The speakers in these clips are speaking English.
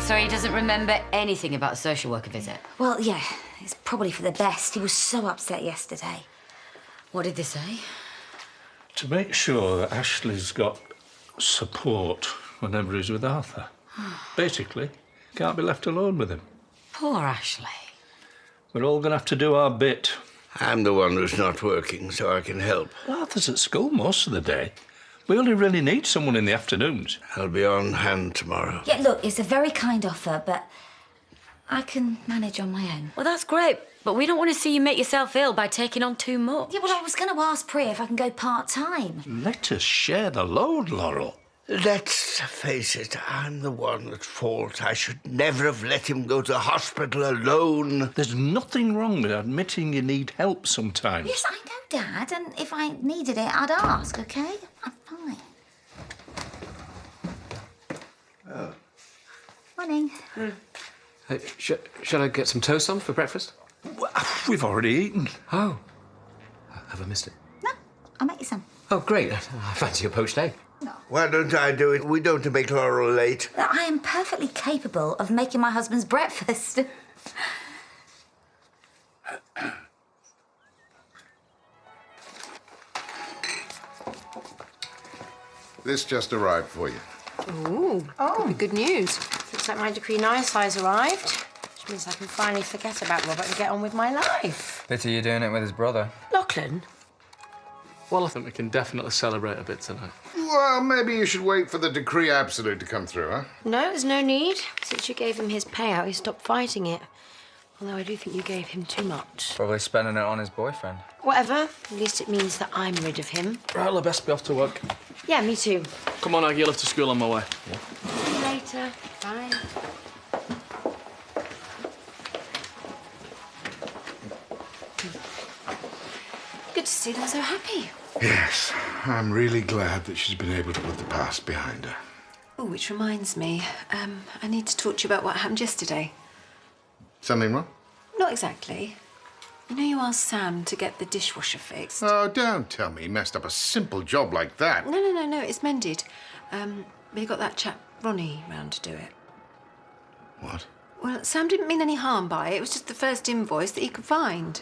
So he doesn't remember anything about the social worker visit? Well, yeah, it's probably for the best. He was so upset yesterday. What did they say? To make sure that Ashley's got support whenever he's with Arthur. Basically, can't be left alone with him. Poor Ashley. We're all going to have to do our bit. I'm the one who's not working, so I can help. Arthur's at school most of the day. We only really need someone in the afternoons. I'll be on hand tomorrow. Yeah, look, it's a very kind offer, but I can manage on my own. Well, that's great, but we don't want to see you make yourself ill by taking on too much. Yeah, well, I was going to ask Priya if I can go part-time. Let us share the load, Laurel. Let's face it, I'm the one at fault. I should never have let him go to hospital alone. There's nothing wrong with admitting you need help sometimes. Yes, I know, Dad, and if I needed it, I'd ask, OK? I'm fine. Oh. Morning. Hey, shall I get some toast on for breakfast? Well, we've already eaten. Oh. Have I missed it? No, I'll make you some. Oh, great. I fancy a poached egg. No. Why don't I do it? We don't want to make Laurel late. I am perfectly capable of making my husband's breakfast. This just arrived for you. Ooh, could be good news. Looks like my Decree 9 size arrived, which means I can finally forget about Robert and get on with my life. Pity you're doing it with his brother. Lachlan? Well, I think we can definitely celebrate a bit tonight. Well, maybe you should wait for the decree absolute to come through, huh? No, there's no need. Since you gave him his payout, he stopped fighting it. Although I do think you gave him too much. Probably spending it on his boyfriend. Whatever. At least it means that I'm rid of him. Right, I'll best be off to work. Yeah, me too. Come on, Aggie, I'll have to school on my way. See you later. Bye. Good to see them so happy. Yes, I'm really glad that she's been able to put the past behind her. Oh, which reminds me, I need to talk to you about what happened yesterday. Something wrong? Not exactly. You know you asked Sam to get the dishwasher fixed? Oh, don't tell me he messed up a simple job like that. No, it's mended. We got that chap Ronnie round to do it. What? Well, Sam didn't mean any harm by it. It was just the first invoice that he could find.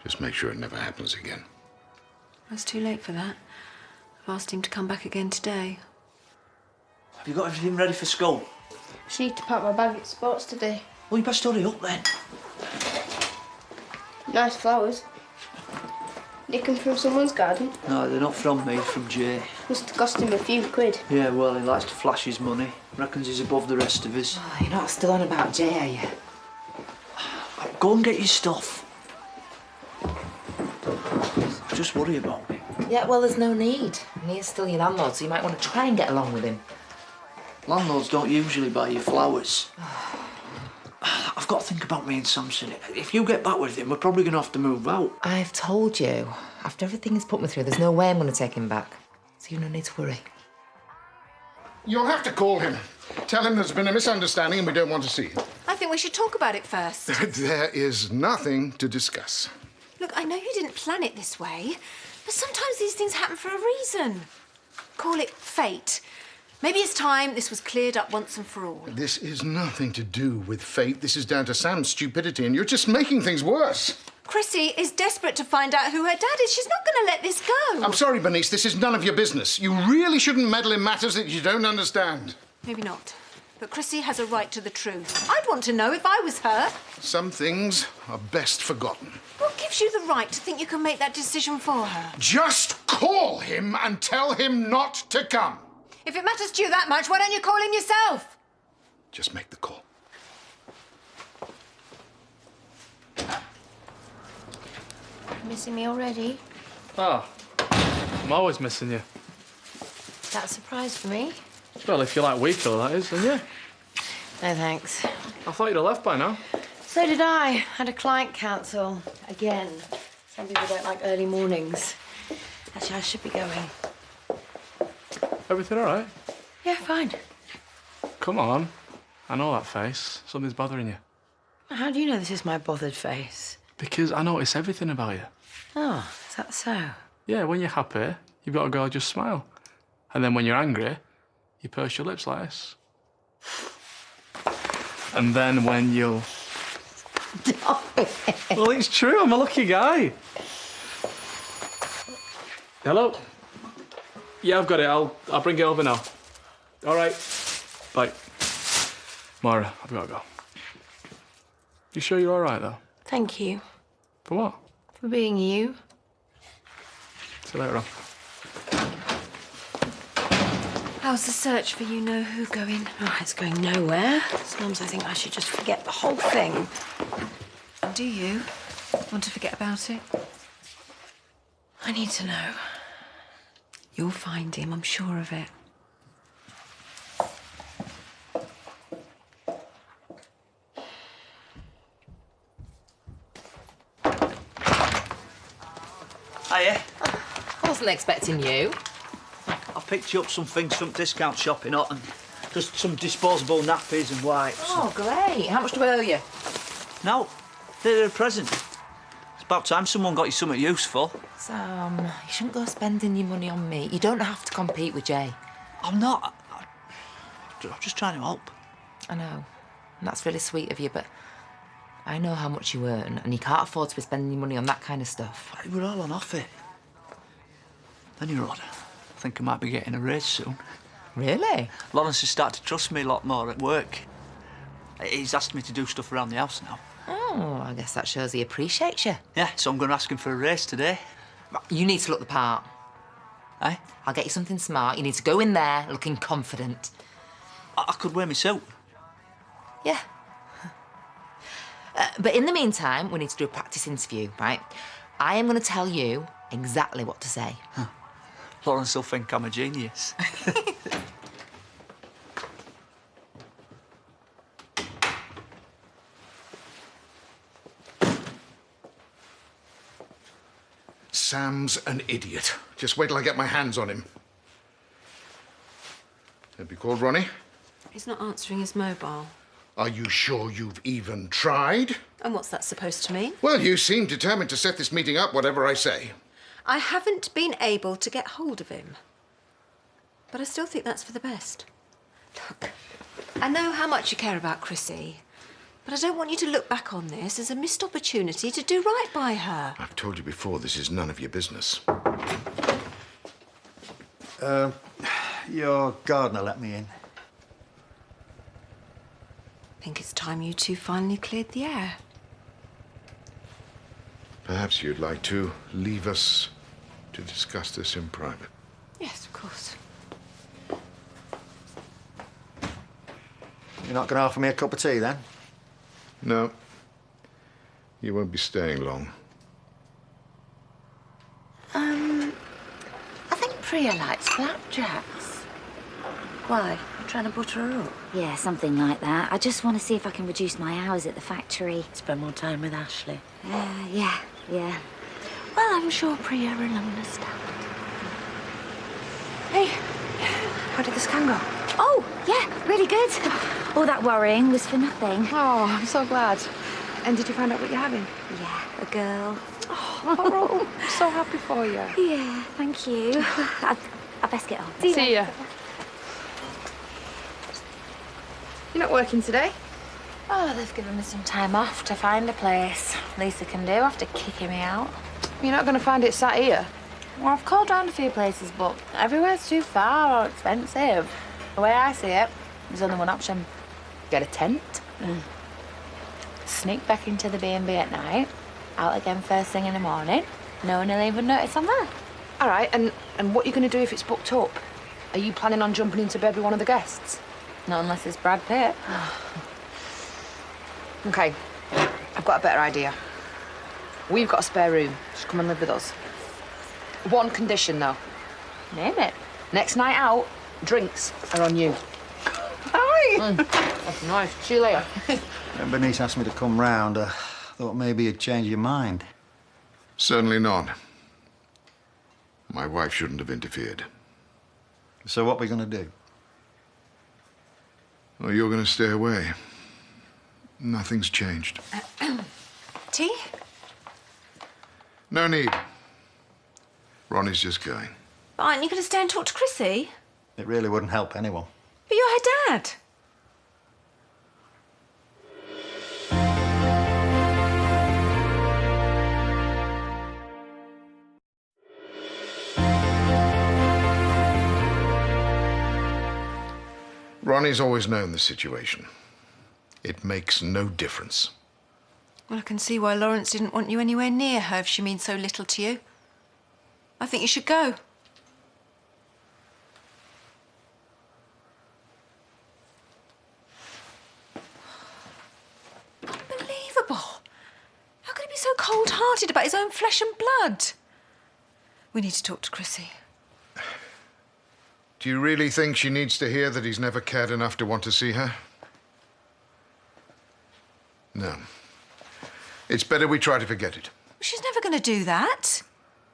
Just make sure it never happens again. It's too late for that. I've asked him to come back again today. Have you got everything ready for school? Just need to pack my bag at sports today. Well, you best hurry up then. Nice flowers. They come from someone's garden. No, they're not from me, from Jay. Must have cost him a few quid. Yeah, well, he likes to flash his money. Reckons he's above the rest of us. Oh, you're not still on about Jay, are you? Go and get your stuff. I just worry about me. Yeah, well, there's no need. And he is still your landlord, so you might want to try and get along with him. Landlords don't usually buy you flowers. I've got to think about me and Samson. If you get back with him, we're probably going to have to move out. I've told you. After everything he's put me through, there's no way I'm going to take him back. So you no need to worry. You'll have to call him. Tell him there's been a misunderstanding and we don't want to see him. I think we should talk about it first. There is nothing to discuss. Look, I know you didn't plan it this way, but sometimes these things happen for a reason. Call it fate. Maybe it's time this was cleared up once and for all. This is nothing to do with fate. This is down to Sam's stupidity, and you're just making things worse. Chrissy is desperate to find out who her dad is. She's not going to let this go. I'm sorry, Bernice, this is none of your business. You really shouldn't meddle in matters that you don't understand. Maybe not. But Chrissy has a right to the truth. I'd want to know if I was her. Some things are best forgotten. What gives you the right to think you can make that decision for her? Just call him and tell him not to come. If it matters to you that much, why don't you call him yourself? Just make the call. Missing me already? Ah, I'm always missing you. That's a surprise for me. Well, if you like weaker, that is, then yeah. No, thanks. I thought you'd have left by now. So did I. Had a client cancel. Again. Some people don't like early mornings. Actually, I should be going. Everything all right? Yeah, fine. Come on. I know that face. Something's bothering you. How do you know this is my bothered face? Because I notice everything about you. Oh, is that so? Yeah, when you're happy, you've got a gorgeous smile. And then when you're angry, you purse your lips like this. And then when you'll... Well, it's true. I'm a lucky guy. Hello? Yeah, I've got it. I'll bring it over now. All right. Bye. Moira, I've got to go. You sure you're all right, though? Thank you. For what? For being you. See you later on. How's the search for you-know-who going? Oh, it's going nowhere. Sometimes I think I should just forget the whole thing. Do you want to forget about it? I need to know. You'll find him, I'm sure of it. Hiya. I wasn't expecting you. I picked you up some things from discount shopping, hot, and just some disposable nappies and wipes. Oh, great. How much do I owe you? No, they're a present. It's about time someone got you something useful. Sam, you shouldn't go spending your money on me. You don't have to compete with Jay. I'm not. I'm just trying to help. I know. And that's really sweet of you, but I know how much you earn, and you can't afford to be spending your money on that kind of stuff. We're all on offer. Then you're odd. I think I might be getting a raise soon. Really? Lawrence has started to trust me a lot more at work. He's asked me to do stuff around the house now. Oh, I guess that shows he appreciates you. Yeah, so I'm going to ask him for a raise today. You need to look the part. Eh? I'll get you something smart. You need to go in there looking confident. I could wear my suit. Yeah. But in the meantime, we need to do a practice interview, right? I am going to tell you exactly what to say. Huh. Lawrence will think I'm a genius. Sam's an idiot. Just wait till I get my hands on him. Have you called Ronnie? He's not answering his mobile. Are you sure you've even tried? And what's that supposed to mean? Well, you seem determined to set this meeting up, whatever I say. I haven't been able to get hold of him. But I still think that's for the best. Look, I know how much you care about Chrissy, but I don't want you to look back on this as a missed opportunity to do right by her. I've told you before, this is none of your business. Your gardener let me in. I think it's time you two finally cleared the air. Perhaps you'd like to leave us to discuss this in private. Yes, of course. You're not going to offer me a cup of tea, then? No. You won't be staying long. I think Priya likes flapjacks. Why? You're trying to butter her up? Yeah, something like that. I just want to see if I can reduce my hours at the factory. Spend more time with Ashley. Yeah. Well, I'm sure Priya will understand. Hey, how did the scan go? Oh, yeah, really good. All that worrying was for nothing. Oh, I'm so glad. And did you find out what you're having? Yeah, a girl. Oh, I'm so happy for you. Yeah, thank you. I best get on. See ya. You're not working today? Oh, they've given me some time off to find a place. Least they can do after kicking me out. You're not going to find it sat here? Well, I've called round a few places, but everywhere's too far or expensive. The way I see it, there's only one option. Get a tent. Sneak back into the B&B at night, out again first thing in the morning. No one will even notice I'm there. All right, and what are you going to do if it's booked up? Are you planning on jumping into bed with one of the guests? Not unless it's Brad Pitt. OK, I've got a better idea. We've got a spare room. Just come and live with us. One condition, though. Name it. Next night out, drinks are on you. Hi! That's nice. See you later. When Bernice asked me to come round, I thought maybe you'd change your mind. Certainly not. My wife shouldn't have interfered. So what are we going to do? Well, you're going to stay away. Nothing's changed. Tea? No need. Ronnie's just going. Aren't you going to stay and talk to Chrissy? It really wouldn't help anyone. But you're her dad. Ronnie's always known the situation. It makes no difference. Well, I can see why Lawrence didn't want you anywhere near her if she means so little to you. I think you should go. Unbelievable. How could he be so cold-hearted about his own flesh and blood? We need to talk to Chrissy. Do you really think she needs to hear that he's never cared enough to want to see her? No. It's better we try to forget it. She's never going to do that.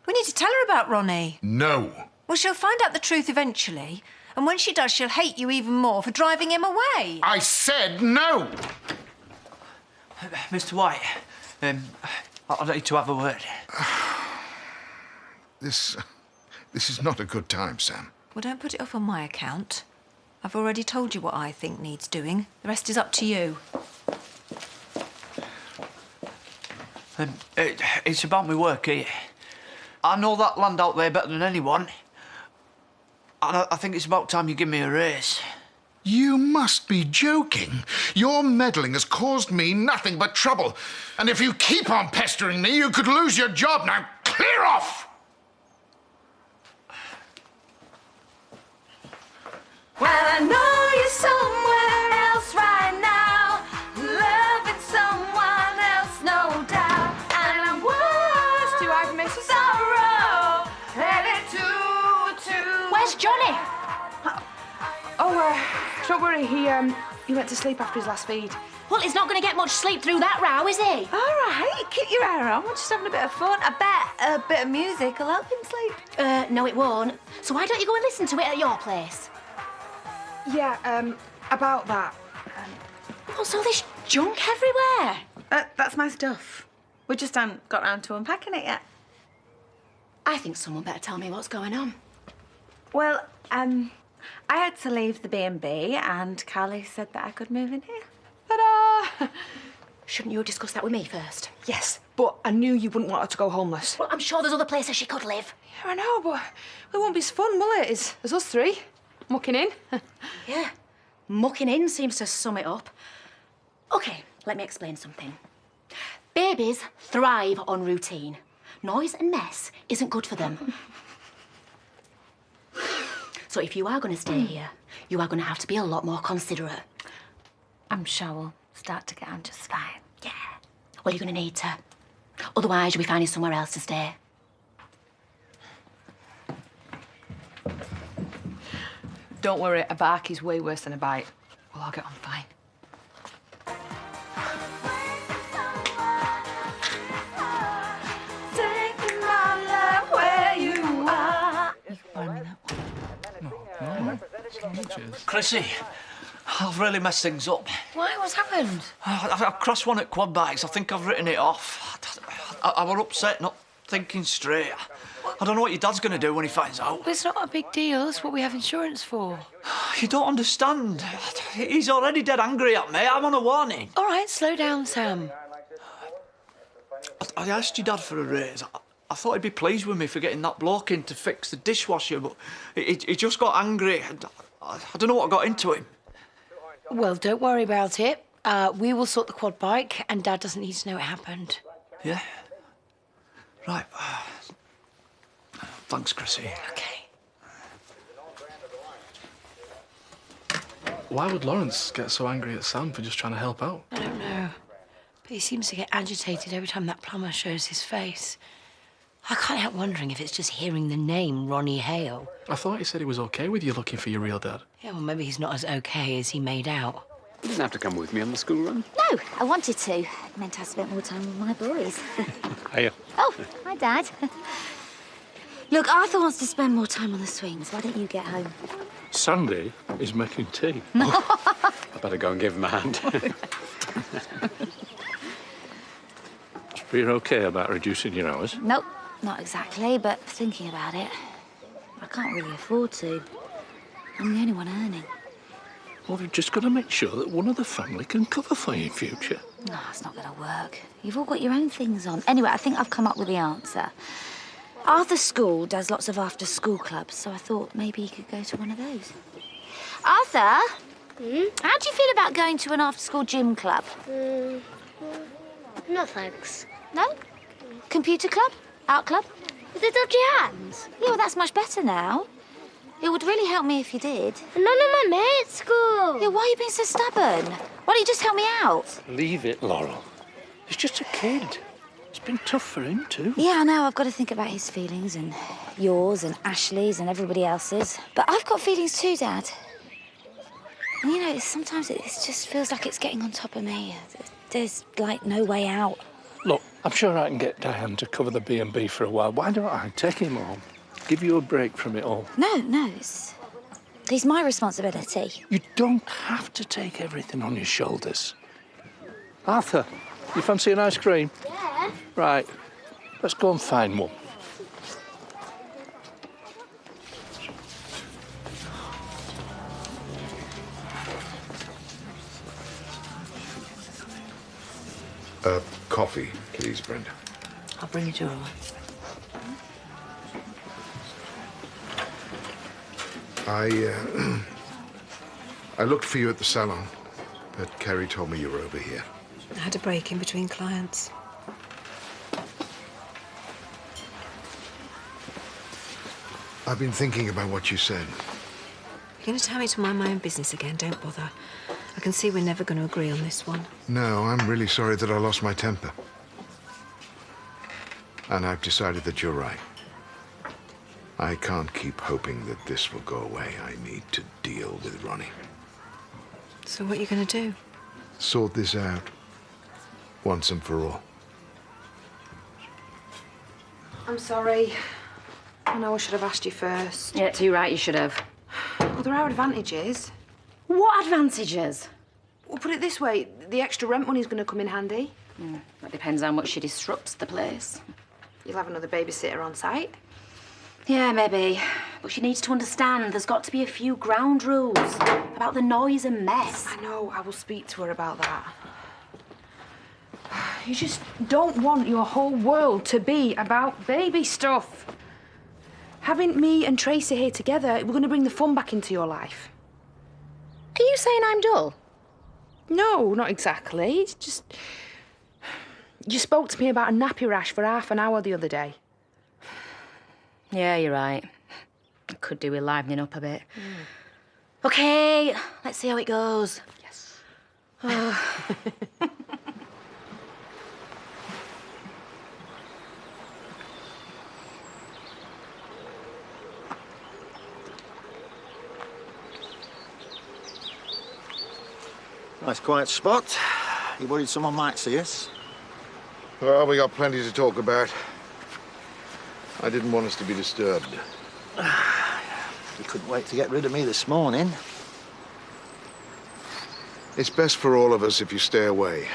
We need to tell her about Ronnie. No. Well, she'll find out the truth eventually, and when she does, she'll hate you even more for driving him away. I said no! Mr. White, I'd like to have a word. This is not a good time, Sam. Well, don't put it off on my account. I've already told you what I think needs doing. The rest is up to you. It's about my work here. I know that land out there better than anyone. And I think it's about time you give me a raise. You must be joking. Your meddling has caused me nothing but trouble. And if you keep on pestering me, you could lose your job. Now, clear off! Well, I know you're somewhere else right now, loving someone else, no doubt. And I'm worse to I've missed sorrow, headed to. Where's Johnny? Don't worry. He went to sleep after his last feed. Well, he's not going to get much sleep through that row, is he? All right, keep your hair on. We're just having a bit of fun. I bet a bit of music will help him sleep. No, it won't. So why don't you go and listen to it at your place? Yeah, about that. What's all this junk everywhere? That's my stuff. We just haven't got round to unpacking it yet. I think someone better tell me what's going on. Well, I had to leave the B&B and Carly said that I could move in here. Ta-da! Shouldn't you have discussed that with me first? Yes, but I knew you wouldn't want her to go homeless. Well, I'm sure there's other places she could live. Yeah, I know, but it won't be as fun, will it? It's us three, mucking in. Yeah, mucking in seems to sum it up. OK, let me explain something. Babies thrive on routine. Noise and mess isn't good for them. So if you are going to stay here, you are going to have to be a lot more considerate. I'm sure we'll start to get on just fine. Yeah. Well, you're going to need to. Otherwise, you'll be finding somewhere else to stay. Don't worry, a bark is way worse than a bite. We'll all get on fine. Taking my love where you are. You can buy me that one. Chrissy, I've really messed things up. Why? What's happened? I've crossed one at quad bikes. I think I've written it off. I were upset, not thinking straight. I don't know what your dad's going to do when he finds out. Well, it's not a big deal. That's what we have insurance for. You don't understand. He's already dead angry at me. I'm on a warning. All right, slow down, Sam. I asked your dad for a raise. I thought he'd be pleased with me for getting that bloke in to fix the dishwasher, but he just got angry. I don't know what got into him. Well, don't worry about it. We will sort the quad bike, and Dad doesn't need to know it happened. Yeah? Right. Thanks, Chrissy. OK. Why would Lawrence get so angry at Sam for just trying to help out? I don't know. But he seems to get agitated every time that plumber shows his face. I can't help wondering if it's just hearing the name Ronnie Hale. I thought he said he was OK with you looking for your real dad. Yeah, well, maybe he's not as OK as he made out. You didn't have to come with me on the school run. No, I wanted to. I meant I spent more time with my boys. Hiya. Oh, hi, Dad. Look, Arthur wants to spend more time on the swings. Why don't you get home? Sandy is making tea. I better go and give him a hand. You're OK about reducing your hours? Nope, not exactly, but thinking about it, I can't really afford to. I'm the only one earning. Well, we've just got to make sure that one of the family can cover for you in future. No, it's not going to work. You've all got your own things on. Anyway, I think I've come up with the answer. Arthur's school does lots of after-school clubs, so I thought maybe he could go to one of those. Arthur? How do you feel about going to an after-school gym club? No thanks. No? Computer club? Art club? With the dodgy hands? Yeah, well, that's much better now. It would really help me if you did. None of my mates go. Yeah, why are you being so stubborn? Why don't you just help me out? Leave it, Laurel. He's just a kid. It's been tough for him, too. Yeah, I know. I've got to think about his feelings and yours and Ashley's and everybody else's. But I've got feelings too, Dad. And, you know, sometimes it just feels like it's getting on top of me. There's, like, no way out. Look, I'm sure I can get Diane to cover the B&B for a while. Why don't I take him home? Give you a break from it all. No, he's my responsibility. You don't have to take everything on your shoulders. Arthur, you fancy an ice cream? Yeah. Right, let's go and find one. Coffee, please, Brenda. I'll bring it over. I looked for you at the salon, but Kerry told me you were over here. I had a break in between clients. I've been thinking about what you said. You're going to tell me to mind my own business again, don't bother. I can see we're never going to agree on this one. No, I'm really sorry that I lost my temper. And I've decided that you're right. I can't keep hoping that this will go away. I need to deal with Ronnie. So what are you going to do? Sort this out. Once and for all. I'm sorry. I know I should have asked you first. Yeah, too right, you should have. Well, there are advantages. What advantages? Well, put it this way, the extra rent money's going to come in handy. That depends how much she disrupts the place. You'll have another babysitter on site. Yeah, maybe. But she needs to understand there's got to be a few ground rules about the noise and mess. I know, I will speak to her about that. You just don't want your whole world to be about baby stuff. Having me and Tracy here together, we're going to bring the fun back into your life. Are you saying I'm dull? No, not exactly. It's just... You spoke to me about a nappy rash for half an hour the other day. Yeah, you're right. I could do with livening up a bit. OK, let's see how it goes. Yes. Nice quiet spot. You worried someone might see us? Well, we got plenty to talk about. I didn't want us to be disturbed. You couldn't wait to get rid of me this morning. It's best for all of us if you stay away.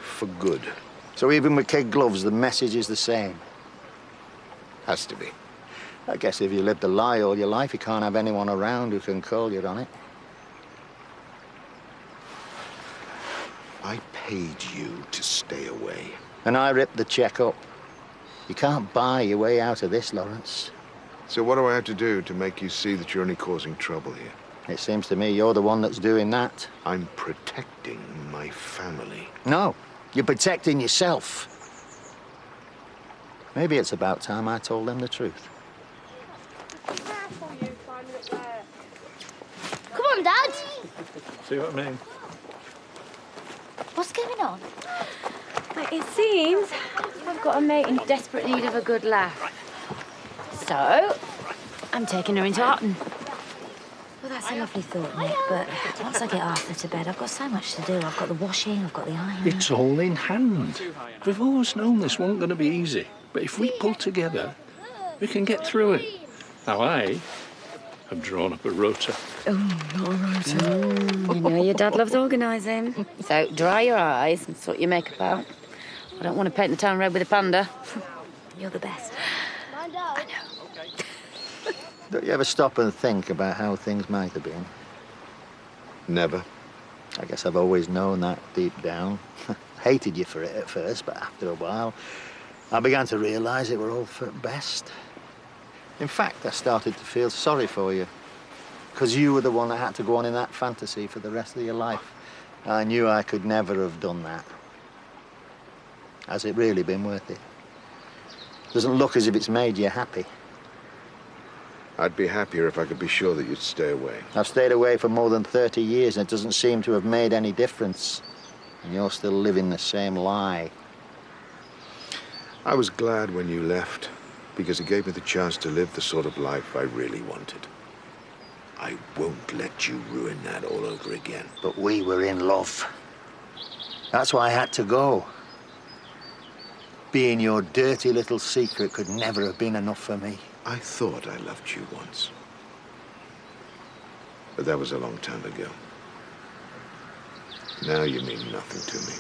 For good. So even with kid gloves, the message is the same. Has to be. I guess if you lived a lie all your life, you can't have anyone around who can call you on it. I paid you to stay away. And I ripped the check up. You can't buy your way out of this, Lawrence. So what do I have to do to make you see that you're only causing trouble here? It seems to me you're the one that's doing that. I'm protecting my family. No, you're protecting yourself. Maybe it's about time I told them the truth. Come on, Dad. See what I mean? What's going on? It seems I've got a mate in desperate need of a good laugh. So, I'm taking her into Arton. Well, that's a lovely thought, Nick, but once I get Arthur to bed, I've got so much to do. I've got the washing, I've got the ironing. It's all in hand. We've always known this wasn't going to be easy, but if we pull together, we can get through it. Now, I have drawn up a rota. Oh, not a rota. You know your dad loves organising. So, dry your eyes and sort your makeup out. I don't want to paint the town red with a panda. You're the best. I know. Don't you ever stop and think about how things might have been? Never. I guess I've always known that deep down. Hated you for it at first, but after a while, I began to realise it were all for the best. In fact, I started to feel sorry for you, because you were the one that had to go on in that fantasy for the rest of your life. I knew I could never have done that. Has it really been worth it? Doesn't look as if it's made you happy. I'd be happier if I could be sure that you'd stay away. I've stayed away for more than 30 years and it doesn't seem to have made any difference. And you're still living the same lie. I was glad when you left, because it gave me the chance to live the sort of life I really wanted. I won't let you ruin that all over again. But we were in love. That's why I had to go. Being your dirty little secret could never have been enough for me. I thought I loved you once. But that was a long time ago. Now you mean nothing to me.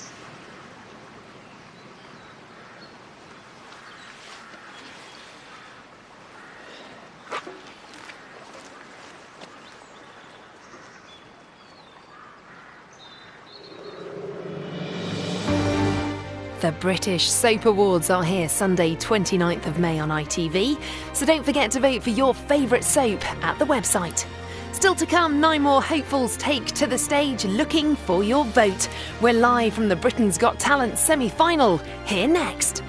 The British Soap Awards are here Sunday 29th of May on ITV, so don't forget to vote for your favourite soap at the website. Still to come, 9 more hopefuls take to the stage looking for your vote. We're live from the Britain's Got Talent semi-final, here next.